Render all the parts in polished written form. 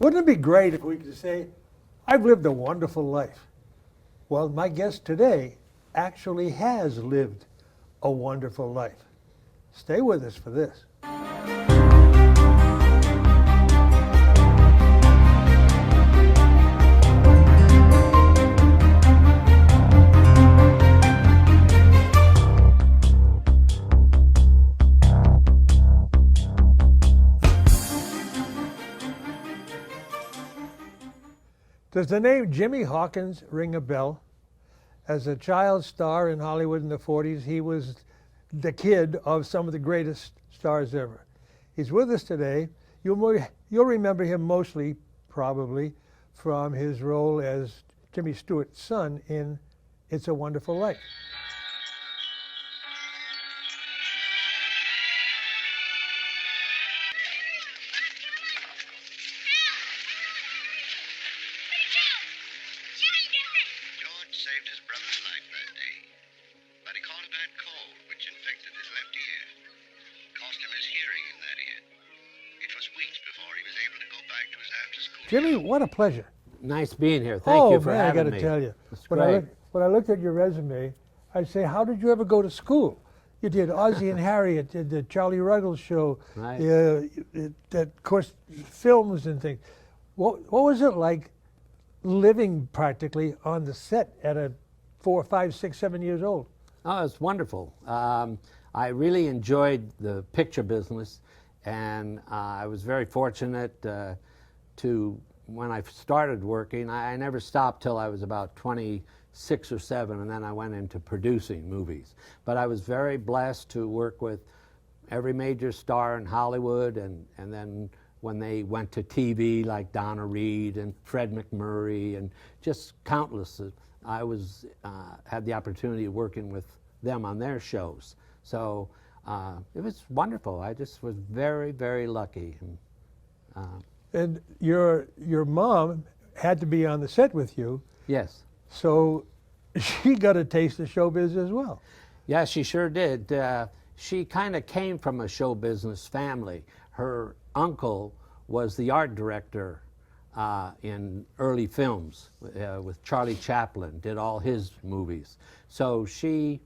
Wouldn't it be great if we could say, I've lived a wonderful life? Well, my guest today actually has lived a wonderful life. Stay with us for this. Does the name Jimmy Hawkins ring a bell? As a child star in Hollywood in the 40s, he was the kid of some of the greatest stars ever. He's with us today. You'll remember him mostly, probably, from his role as Jimmy Stewart's son in It's a Wonderful Life. Saved his brother's life that day, but he caught a bad cold which infected his left ear. Cost him his hearing in that ear. It was weeks before he was able to go back to his after-school. Jimmy, what a pleasure. Nice being here. Thank you for man, having I got me. to tell you, It's when great. I looked at your resume, I'd say, how did you ever go to school? You did Ozzie and Harriet, did the Charlie Ruggles show, Right. of course, films and things. What was it like living practically on the set at a 4, 5, 6, 7 years old? Oh, it's wonderful. I really enjoyed the picture business, and I was very fortunate to, when I started working, I never stopped till I was about 26 or 7, and then I went into producing movies. But I was very blessed to work with every major star in Hollywood, and then when they went to TV, like Donna Reed and Fred McMurray and just countless. I had the opportunity of working with them on their shows. So it was wonderful. I just was very, very lucky. And your mom had to be on the set with you, Yes. so she got a taste of showbiz as well. Yeah, she sure did. She kind of came from a show business family. Her uncle was the art director in early films with Charlie Chaplin, did all his movies. So she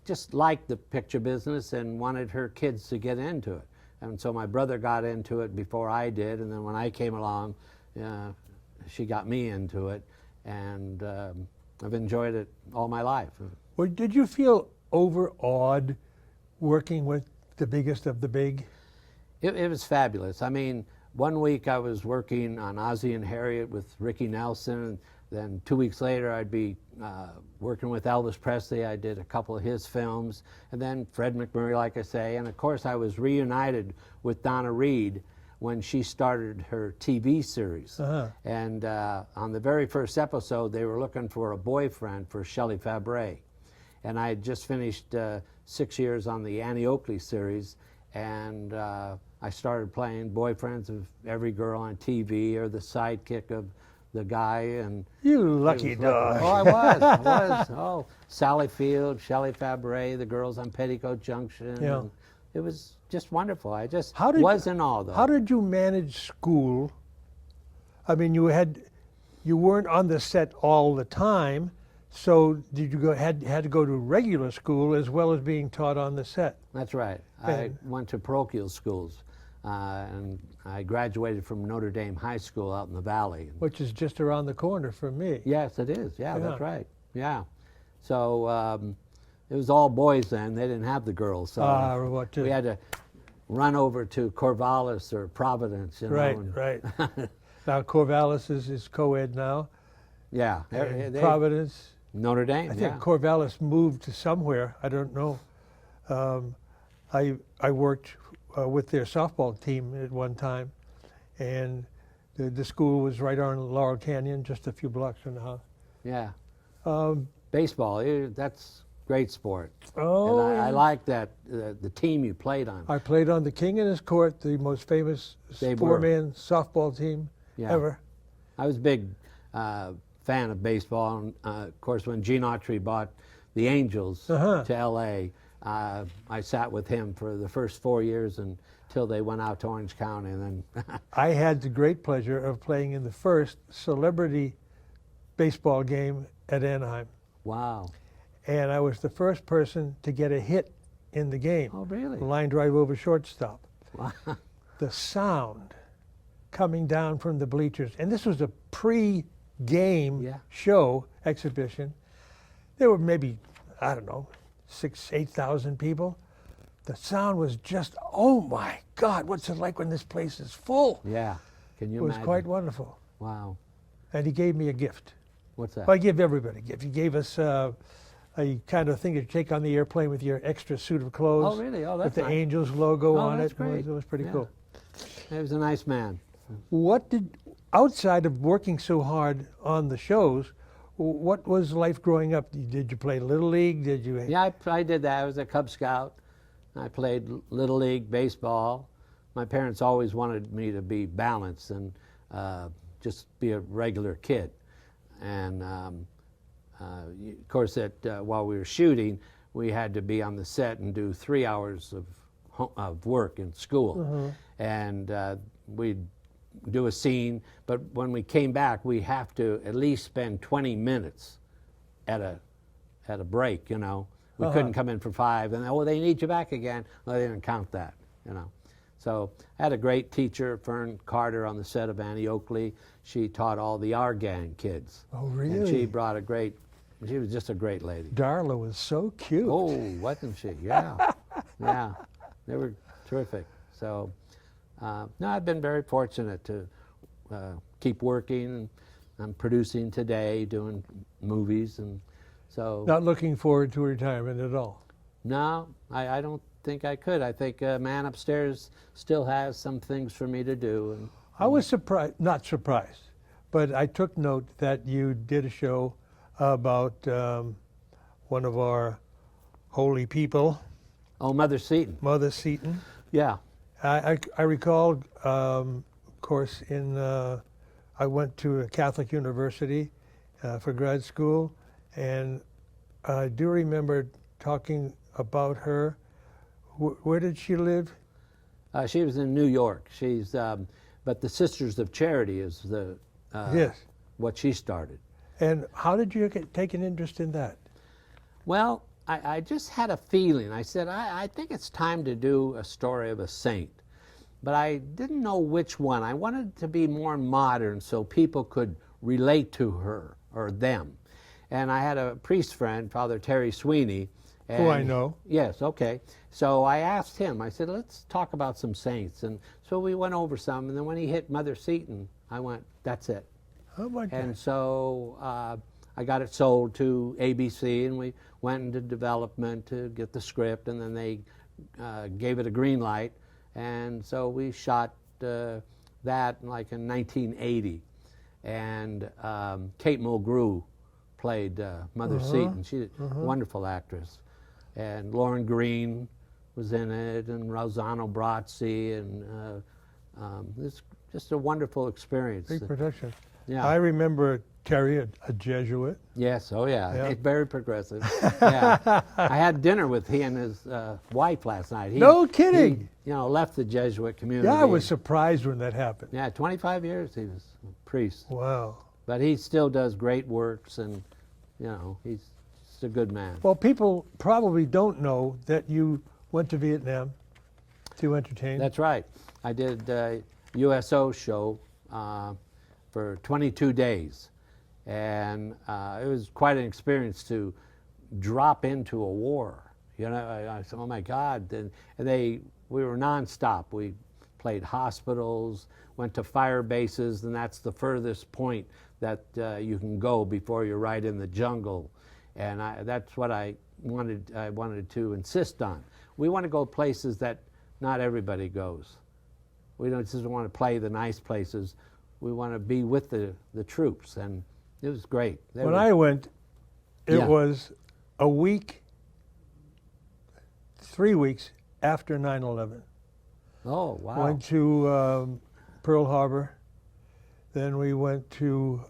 just liked the picture business and wanted her kids to get into it. And so my brother got into it before I did, and then when I came along, she got me into it, and I've enjoyed it all my life. Well, did you feel overawed working with the biggest of the big? It was fabulous. I mean, one week I was working on Ozzie and Harriet with Ricky Nelson, and then 2 weeks later I'd be working with Elvis Presley. I did a couple of his films, and then Fred McMurray, like I say, and of course I was reunited with Donna Reed when she started her TV series. And on the very first episode, they were looking for a boyfriend for Shelley Fabares. And I had just finished 6 years on the Annie Oakley series, and I started playing boyfriends of every girl on TV or the sidekick of the guy. And You lucky dog. Oh, I was. Oh, Sally Field, Shelley Fabares, the girls on Petticoat Junction. Yeah. And it was just wonderful. I just was in awe, though. How did you manage school? I mean, you weren't on the set all the time, so did you had to go to regular school as well as being taught on the set? That's right. I went to parochial schools, and I graduated from Notre Dame High School out in the Valley. Which is just around the corner from me. Yes, it is. Yeah, that's right. Yeah. So it was all boys then. They didn't have the girls. So we had to run over to Corvallis or Providence. You know, Right. Now Corvallis is co-ed now. Yeah. Providence. Notre Dame, I think Corvallis moved to somewhere. I don't know. I worked with their softball team at one time, and the school was right on Laurel Canyon, just a few blocks from the house. Yeah. Baseball, that's great sport. Oh, and I like that, the team you played on. I played on the King and His Court, the most famous four-man softball team ever. I was a big fan of baseball. And, of course, when Gene Autry bought the Angels to L.A., I sat with him for the first 4 years, and till they went out to Orange County, and then I had the great pleasure of playing in the first celebrity baseball game at Anaheim. wow. And I was the first person to get a hit in the game. Oh, really? A line drive over shortstop. Wow. The sound coming down from the bleachers, and this was a pre-game Yeah. show exhibition. There were maybe, I don't know, 6,000, 8,000 people. The sound was just, oh my God, what's it like when this place is full? Yeah. Can It you was imagine? quite wonderful. Wow. And he gave me a gift. What's that? Well, I give everybody a gift. He gave us a kind of thing that you take on the airplane with your extra suit of clothes. Oh, really? Oh, With that's the nice. Angels logo Oh, on that's it. great. It was pretty Yeah. cool. He was a nice man. What did, outside of working so hard on the shows, what was life growing up? Did you play Little League? Did you? Yeah, I did that. I was a Cub Scout. I played Little League baseball. My parents always wanted me to be balanced and just be a regular kid. And of course, while we were shooting, we had to be on the set and do 3 hours of work in school. And we'd do a scene, but when we came back, we have to at least spend 20 minutes at a break, you know. We couldn't come in for 5, and oh, they need you back again. Well, they didn't count that, you know. So I had a great teacher, Fern Carter, on the set of Annie Oakley. She taught all the Our Gang kids. Oh, And really? she was just a great lady. Darla was so cute. Oh, wasn't she? Yeah, yeah, they were terrific. So, no, I've been very fortunate to keep working. I'm producing today, doing movies, and so. Not looking forward to retirement at all. No, I don't think I could. I think man upstairs still has some things for me to do. And I was surprised, not surprised, but I took note that you did a show about one of our holy people, oh, Mother Seton. Mother Seton. Yeah. I recall, of course, I went to a Catholic university for grad school, and I do remember talking about her. Where did she live? She was in New York. She's, but the Sisters of Charity is Yes. what she started. And how did you take an interest in that? Well, I just had a feeling. I said, I think it's time to do a story of a saint. But I didn't know which one. I wanted to be more modern so people could relate to her or them. And I had a priest friend, Father Terry Sweeney. Who I know. Yes, okay. So I asked him, I said, let's talk about some saints. And so we went over some. And then when he hit Mother Seton, I went, that's it. Oh my God. And so I got it sold to ABC, and we went into development to get the script, and then they gave it a green light. And so we shot that like in 1980. And Kate Mulgrew played Mother Seton. She's a wonderful actress. And Lauren Green was in it, and Rosanna Brazzi, and it's just a wonderful experience. Big production. Yeah. I remember Terry, a Jesuit. Yes, oh yeah, Yeah. it's very progressive. Yeah, I had dinner with he and his wife last night. No kidding. He, left the Jesuit community. Yeah, I was surprised when that happened. Yeah, 25 years he was a priest. Wow. But he still does great works, and he's just a good man. Well, people probably don't know that you went to Vietnam to entertain. That's right. I did a USO show for 22 days. And it was quite an experience to drop into a war. I said, oh my God. And we were nonstop. We played hospitals, went to fire bases, and that's the furthest point that you can go before you're right in the jungle. And that's what I wanted to insist on. We want to go places that not everybody goes. We don't just want to play the nice places. We want to be with the troops, and it was great. When I went, it Yeah. was a week, 3 weeks after 9/11. Oh, wow. Went to Pearl Harbor. Then we went to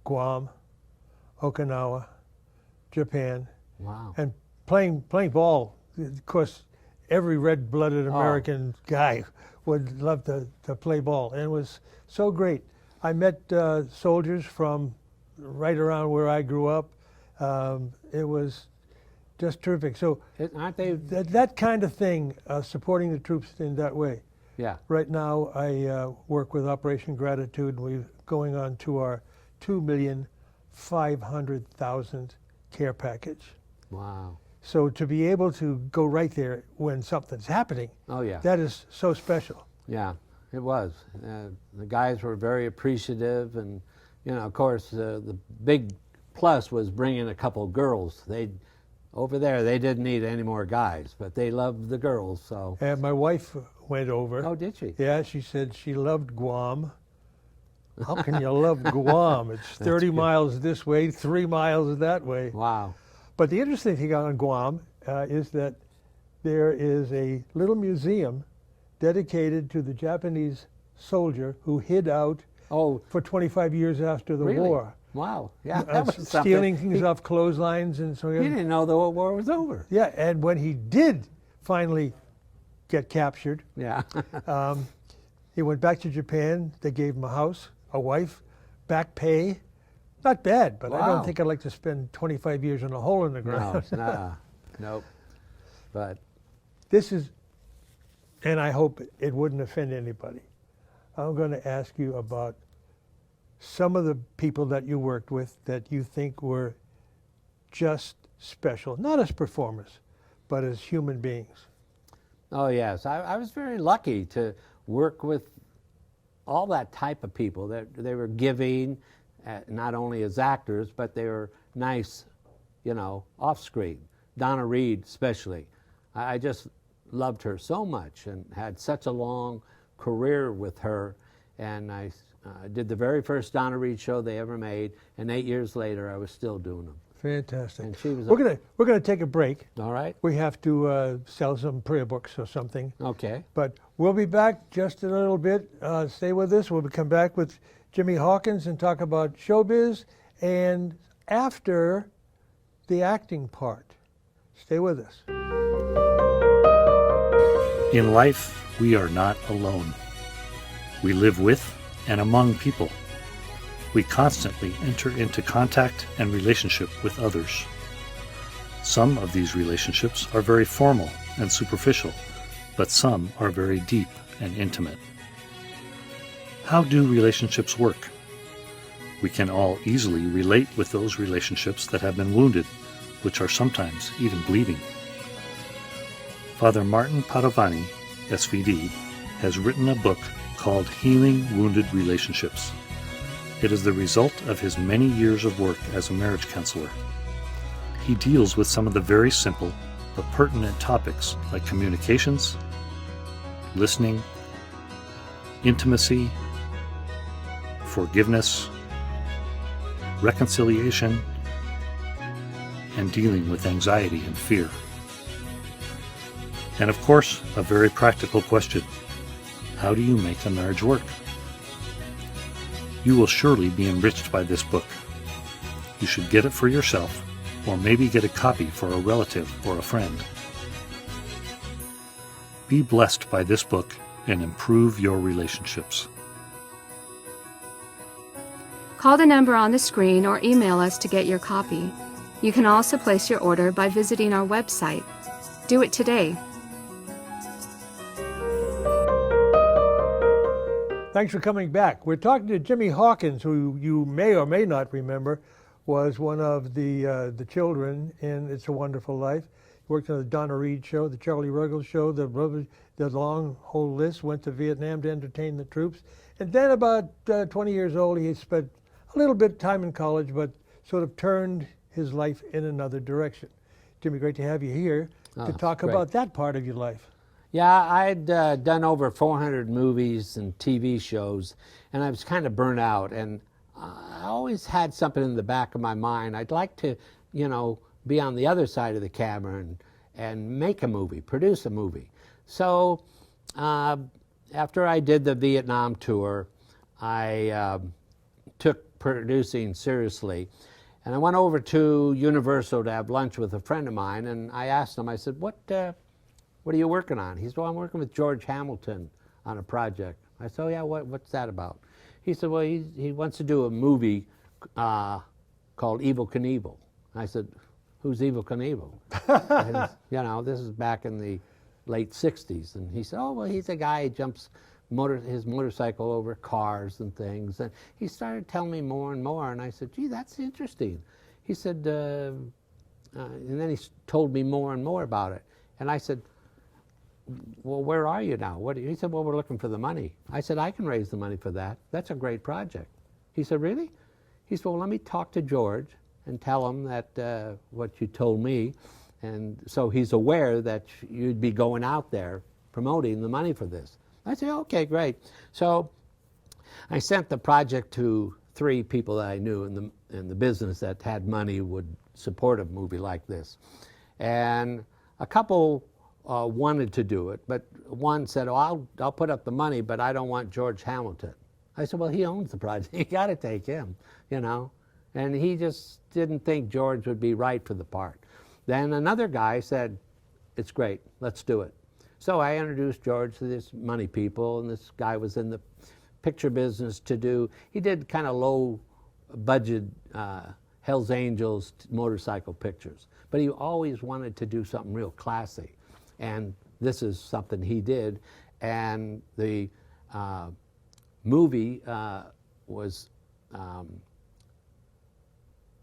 Guam, Okinawa, Japan, Wow. and playing ball. Of course, every red-blooded American guy would love to play ball, and it was so great. I met soldiers from right around where I grew up. It was just terrific. So Aren't they? that kind of thing, supporting the troops in that way. Yeah. Right now, I work with Operation Gratitude, and we're going on to our 2,500,000 care package. Wow. So to be able to go right there when something's happening, Oh yeah. that is so special. Yeah, it was. The guys were very appreciative, and of course, the big plus was bringing a couple girls. Over there, they didn't need any more guys, but they loved the girls. So. And my wife went over. Oh, did she? Yeah, she said she loved Guam. How can you love Guam? It's 30 miles this way, 3 miles that way. Wow. But the interesting thing on Guam is that there is a little museum dedicated to the Japanese soldier who hid out for 25 years after the Really? war. Wow. Yeah, that was Stealing something. things off clotheslines and so on. He didn't know the war was over. Yeah, and when he did finally get captured, Yeah. he went back to Japan. They gave him a house, a wife, back pay. Not bad, but I Wow. don't think I'd like to spend 25 years in a hole in the ground. No, nope. But This is, and I hope it wouldn't offend anybody. I'm going to ask you about some of the people that you worked with that you think were just special, not as performers, but as human beings. oh yes, I was very lucky to work with all that type of people. That they were giving, not only as actors, but they were nice, off screen. Donna Reed, especially. I just loved her so much and had such a long career with her. And I did the very first Donna Reed show they ever made, and 8 years later, I was still doing them. Fantastic. And she was. We're gonna take a break. All right. We have to sell some prayer books or something. Okay. But we'll be back just in a little bit. Stay with us. We'll come back with Jimmy Hawkins and talk about showbiz and after the acting part. Stay with us. In life, we are not alone. We live with and among people. We constantly enter into contact and relationship with others. Some of these relationships are very formal and superficial, but some are very deep and intimate. How do relationships work? We can all easily relate with those relationships that have been wounded, which are sometimes even bleeding. Father Martin Padovani, SVD, has written a book called Healing Wounded Relationships. It is the result of his many years of work as a marriage counselor. He deals with some of the very simple but pertinent topics like communications, listening, intimacy, forgiveness, reconciliation, and dealing with anxiety and fear. And of course, a very practical question: how do you make a marriage work? You will surely be enriched by this book. You should get it for yourself, or maybe get a copy for a relative or a friend. Be blessed by this book and improve your relationships. Call the number on the screen or email us to get your copy. You can also place your order by visiting our website. Do it today. Thanks for coming back. We're talking to Jimmy Hawkins, who you may or may not remember was one of the children in It's a Wonderful Life. He worked on the Donna Reed show, the Charlie Ruggles show, the long whole list, went to Vietnam to entertain the troops. And then about 20 years old, he spent a little bit of time in college, but sort of turned his life in another direction. Jimmy, great to have you here to talk great. about that part of your life. Yeah, I'd done over 400 movies and TV shows, and I was kind of burnt out. And I always had something in the back of my mind. I'd like to, be on the other side of the camera and make a movie, produce a movie. So after I did the Vietnam tour, I took producing seriously. And I went over to Universal to have lunch with a friend of mine, and I asked him, I said, what what are you working on? He said, well, I'm working with George Hamilton on a project. I said, oh yeah, what's that about? He said, well, he wants to do a movie called Evel Knievel. I said, who's Evel Knievel? And, you know, this is back in the late 60s. And he said, oh, well, he's a guy who jumps his motorcycle over cars and things. And he started telling me more and more. And I said, gee, that's interesting. He said, and then he told me more and more about it. And I said, well, where are you now? He said, well, we're looking for the money. I said, I can raise the money for that. That's a great project. He said, really? He said, well, let me talk to George and tell him that what you told me. And so he's aware that you'd be going out there promoting the money for this. I said, okay, great. So I sent the project to 3 people that I knew in the business that had money would support a movie like this. And a couple wanted to do it, but one said, oh, I'll put up the money, but I don't want George Hamilton. I said, well, he owns the project. You got to take him, you know. And he just didn't think George would be right for the part. Then another guy said, it's great, let's do it. So I introduced George to this money people, and this guy was in the picture business he did kind of low budget Hells Angels motorcycle pictures. But he always wanted to do something real classy. And this is something he did. And the movie was,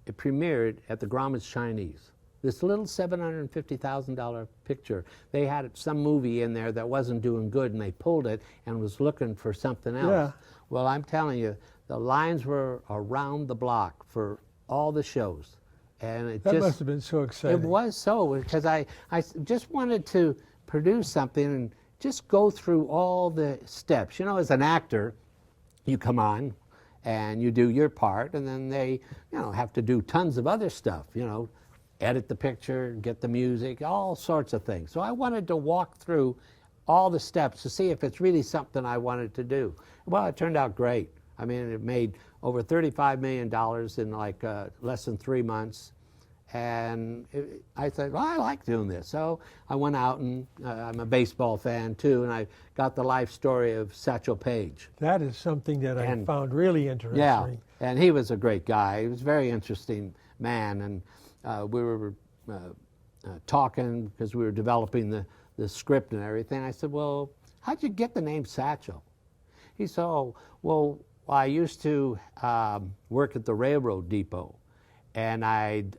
it premiered at the Grauman's Chinese. This little $750,000 picture, they had some movie in there that wasn't doing good, and they pulled it and was looking for something else. Yeah. Well, I'm telling you, the lines were around the block for all the shows. And it That just must have been so exciting. it was so, because I just wanted to produce something and just go through all the steps. You know, as an actor, you come on and you do your part, and then they, you know, have to do tons of other stuff, you know, edit the picture, get the music, all sorts of things. So I wanted to walk through all the steps to see if it's really something I wanted to do. Well, it turned out great. I mean, it made over $35 million in like less than 3 months. And I said, well, I like doing this. So I went out, and I'm a baseball fan too, and I got the life story of Satchel Paige. That is something that I And- found really interesting. Yeah, and he was a great guy. He was a very interesting man, and we were talking because we were developing the script and everything. I said, well, how'd you get the name Satchel? He said, oh, well, I used to work at the railroad depot, and I'd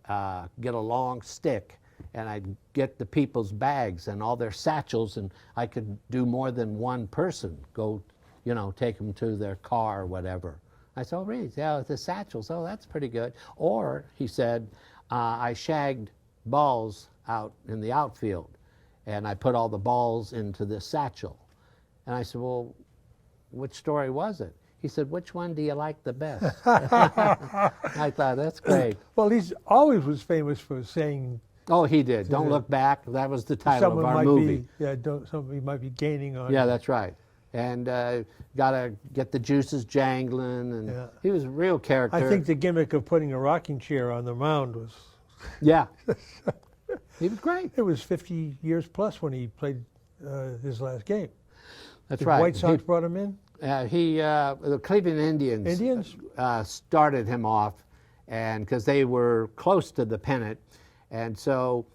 get a long stick, and I'd get the people's bags and all their satchels, and I could do more than one person go, you know, take them to their car or whatever. I said, oh, really? Yeah, the satchels, oh, that's pretty good. Or, he said, I shagged balls out in the outfield, and I put all the balls into this satchel. And I said, well, which story was it? He said, which one do you like the best? I thought, that's great. Well, he always was famous for saying Oh, he did. Don't Look Back. That was the title someone of our might movie. somebody might be gaining on. Yeah, you. that's right. And got to get the juices jangling. And Yeah. he was a real character. I think the gimmick of putting a rocking chair on the mound was, Yeah. He was great. it was 50 years plus when he played his last game. That's The right. White Sox brought him in. The Cleveland Indians, Indians? started him off, and because they were close to the pennant, and so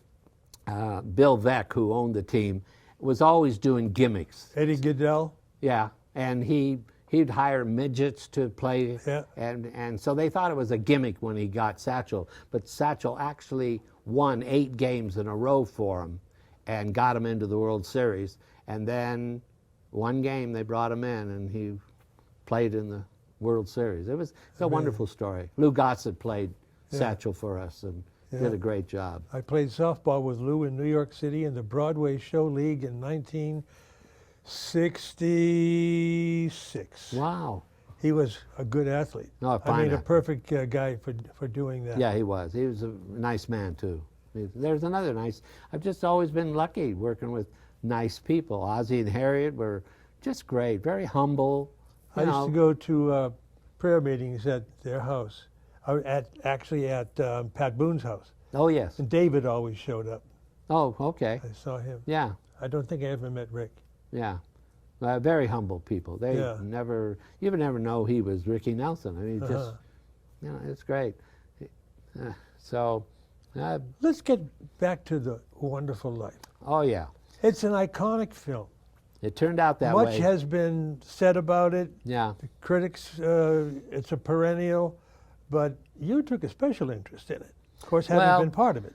Bill Veeck, who owned the team, was always doing gimmicks. Eddie Goodell. Yeah, and he'd hire midgets to play, Yeah. and so they thought it was a gimmick when he got Satchel, but Satchel actually won 8 games in a row for him, and got him into the World Series, and then one game they brought him in, and he played in the World Series. It's a wonderful story. Lou Gossett played Satchel for us and did a great job. I played softball with Lou in New York City in the Broadway Show League in 1966. Wow. He was a good athlete. No, a I fine mean, a athlete. perfect guy for doing that. Yeah, he was. He was a nice man, too. There's another nice... I've just always been lucky working with nice people. Ozzie and Harriet were just great, very humble. I used to go to prayer meetings at their house, actually at Pat Boone's house. Oh, yes. And David always showed up. Oh, okay. I saw him. Yeah. I don't think I ever met Rick. Yeah. Very humble people. They Yeah. you would never know he was Ricky Nelson. I mean, just, Uh-huh. you know, it's great. So, Let's get back to The Wonderful Life. oh yeah, It's an iconic film. it turned out that Much way. has been said about it. Yeah. The critics, it's a perennial, but you took a special interest in it. Of course, having Well, been part of it.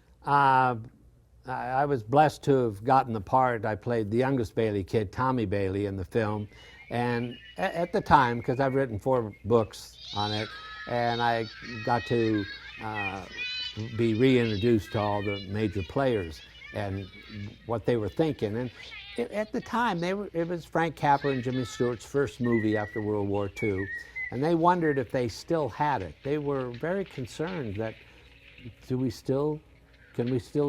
I was blessed to have gotten the part. I played the youngest Bailey kid, Tommy Bailey, in the film. And at the time, because I've written 4 books on it, and I got to be reintroduced to all the major players and what they were thinking. And at the time, it was Frank Capra and Jimmy Stewart's first movie after World War II. And they wondered if they still had it. They were very concerned that, can we still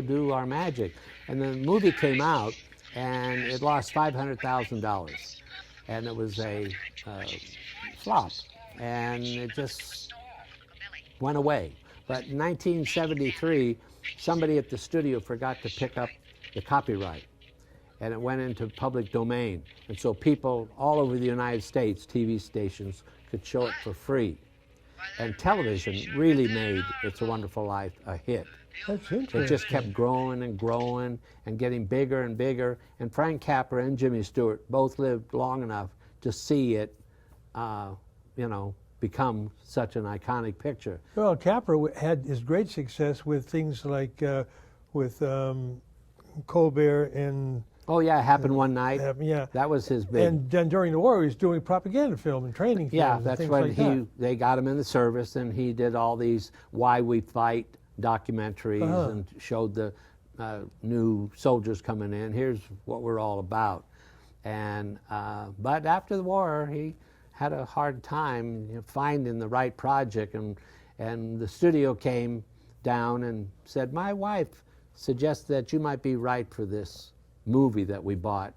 do our magic? And the movie came out, and it lost $500,000, and it was a flop, and it just went away. But in 1973, somebody at the studio forgot to pick up the copyright, and it went into public domain, and so people all over the United States, TV stations, could show it for free. And television really made It's a Wonderful Life a hit. That's interesting. It just kept growing and growing and getting bigger and bigger. And Frank Capra and Jimmy Stewart both lived long enough to see it, become such an iconic picture. Well, Capra had his great success with things like with Colbert and Oh yeah, it happened one night. yeah. That was his big. And then during the war, he was doing propaganda film and training films. Yeah, and that's things when like that. they got him in the service, and he did all these Why We Fight documentaries and showed the new soldiers coming in. Here's what we're all about. And but after the war, he had a hard time finding the right project, and the studio came down and said, "My wife suggests that you might be right for this movie that we bought,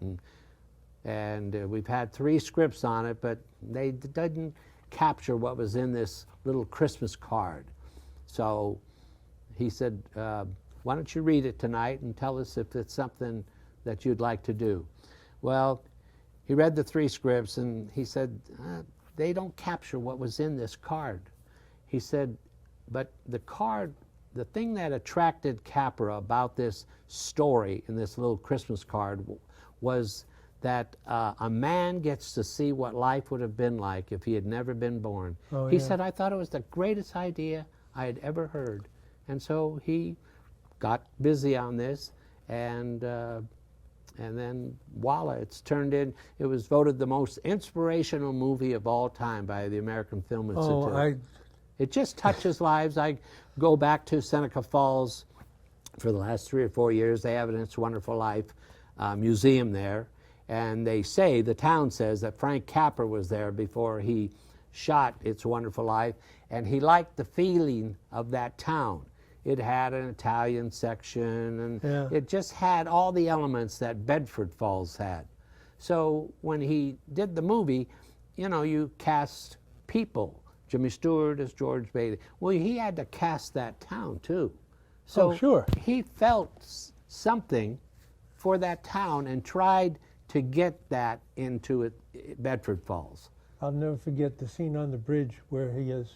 and we've had 3 scripts on it, but they didn't capture what was in this little Christmas card." So he said, "Why don't you read it tonight and tell us if it's something that you'd like to do?" Well, he read the 3 scripts, and he said, "They don't capture what was in this card." He said, "But the card, the thing that attracted Capra about this story in this little Christmas card was that a man gets to see what life would have been like if he had never been born." Oh, He yeah. said, "I thought it was the greatest idea I had ever heard." And so he got busy on this, and then voila, it's turned in. It was voted the most inspirational movie of all time by the American Film Institute. It just touches lives. I go back to Seneca Falls for the last 3 or 4 years. They have an It's a Wonderful Life museum there. And they say, the town says, that Frank Capra was there before he shot It's a Wonderful Life. And he liked the feeling of that town. It had an Italian section, and it just had all the elements that Bedford Falls had. So when he did the movie, you cast people. Jimmy Stewart as George Bailey. Well, he had to cast that town too. So sure. he felt something for that town and tried to get that into Bedford Falls. I'll never forget the scene on the bridge where he has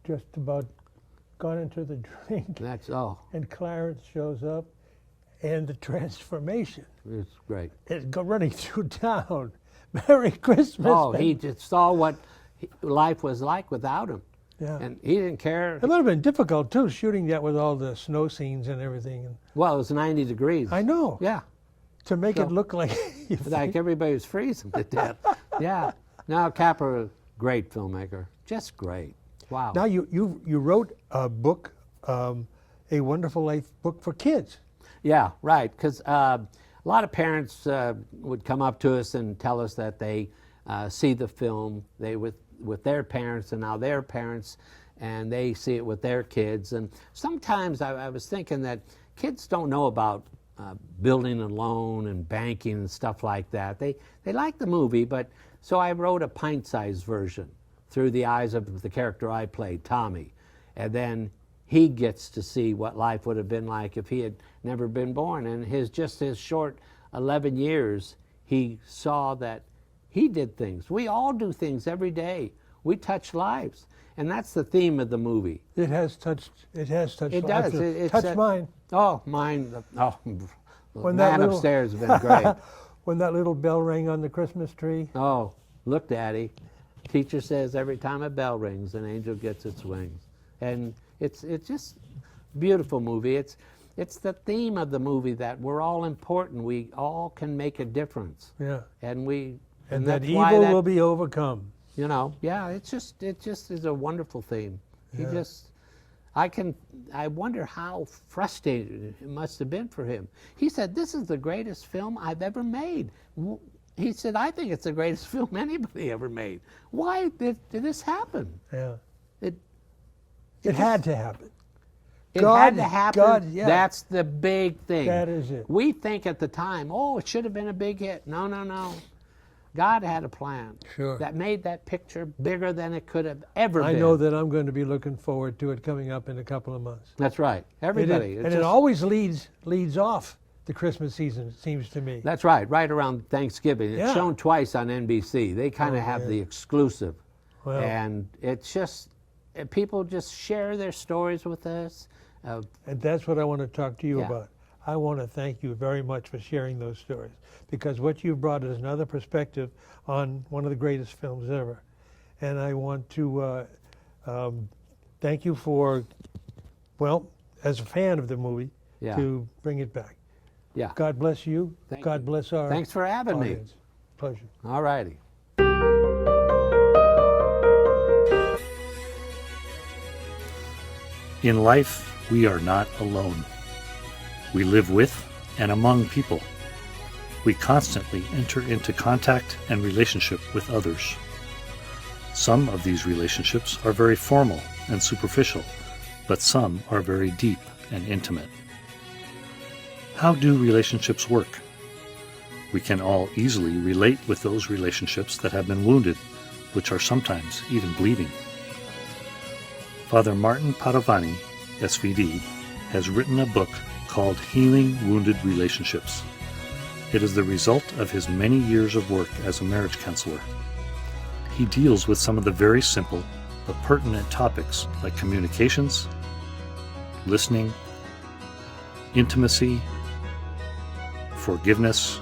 just about gone into the drink, That's and Clarence shows up, and the transformation it's great. is running through town. Merry Christmas. Oh, he just saw what life was like without him. Yeah. And he didn't care. It might have been difficult too, shooting that with all the snow scenes and everything. And Well, it was 90 degrees. I know. Yeah. To make So- it look like you Like everybody was freezing to death. Yeah. Now Capra, great filmmaker. Just great. Wow. Now you wrote a book, A Wonderful Life book for kids. Yeah, right. Because a lot of parents would come up to us and tell us that they see the film with their parents, and now their parents, and they see it with their kids. And sometimes I was thinking that kids don't know about building a loan and banking and stuff like that. They like the movie, but so I wrote a pint-sized version through the eyes of the character I played, Tommy. And then he gets to see what life would have been like if he had never been born. And his short 11 years, he saw that he did things. We all do things every day. We touch lives. And that's the theme of the movie. It has touched It lives. does. It's touched mine. Oh, mine. Oh, the When that man little- upstairs has been great. When that little bell rang on the Christmas tree. Oh, look, Daddy. Teacher says every time a bell rings, an angel gets its wings. And it's just beautiful movie. It's the theme of the movie that we're all important. We all can make a difference. Yeah. And And that that's why evil that, will be overcome. you know, yeah, it just is a wonderful theme. He Yeah. just I wonder how frustrated it must have been for him. He said, "This is the greatest film I've ever made." He said, "I think it's the greatest film anybody ever made. Why did this happen?" Yeah. It Had to happen. It God- had to happen. God, yeah. That's the big thing. That is it. We think at the time, oh, it should have been a big hit. No, no, no. God had a plan Sure. that made that picture bigger than it could have ever I been. know that I'm going to be looking forward to it coming up in a couple of months. That's right. Everybody. And it always leads off the Christmas season, it seems to me. That's right. Right around Thanksgiving. It's Yeah. shown twice on NBC. They kind of have yeah. the exclusive. Well. And it's just, people just share their stories with us. And that's what I want to talk to you Yeah. about. I want to thank you very much for sharing those stories, because what you've brought is another perspective on one of the greatest films ever. And I want to thank you for, well, as a fan of the movie, Yeah. to bring it back. Yeah. God bless you. Thank God you. bless our Thanks for having me. audience. Pleasure. All righty. In life, we are not alone. We live with and among people. We constantly enter into contact and relationship with others. Some of these relationships are very formal and superficial, but some are very deep and intimate. How do relationships work? We can all easily relate with those relationships that have been wounded, which are sometimes even bleeding. Father Martin Padovani, SVD, has written a book called Healing Wounded Relationships. It is the result of his many years of work as a marriage counselor. He deals with some of the very simple but pertinent topics like communications, listening, intimacy, forgiveness,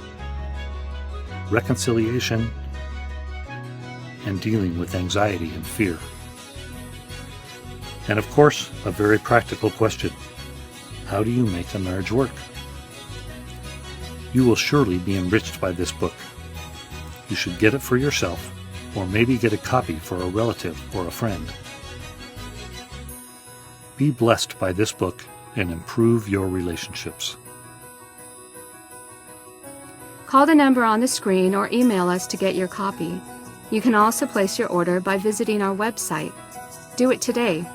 reconciliation, and dealing with anxiety and fear. And of course, a very practical question: how do you make a marriage work? You will surely be enriched by this book. You should get it for yourself, or maybe get a copy for a relative or a friend. Be blessed by this book and improve your relationships. Call the number on the screen or email us to get your copy. You can also place your order by visiting our website. Do it today.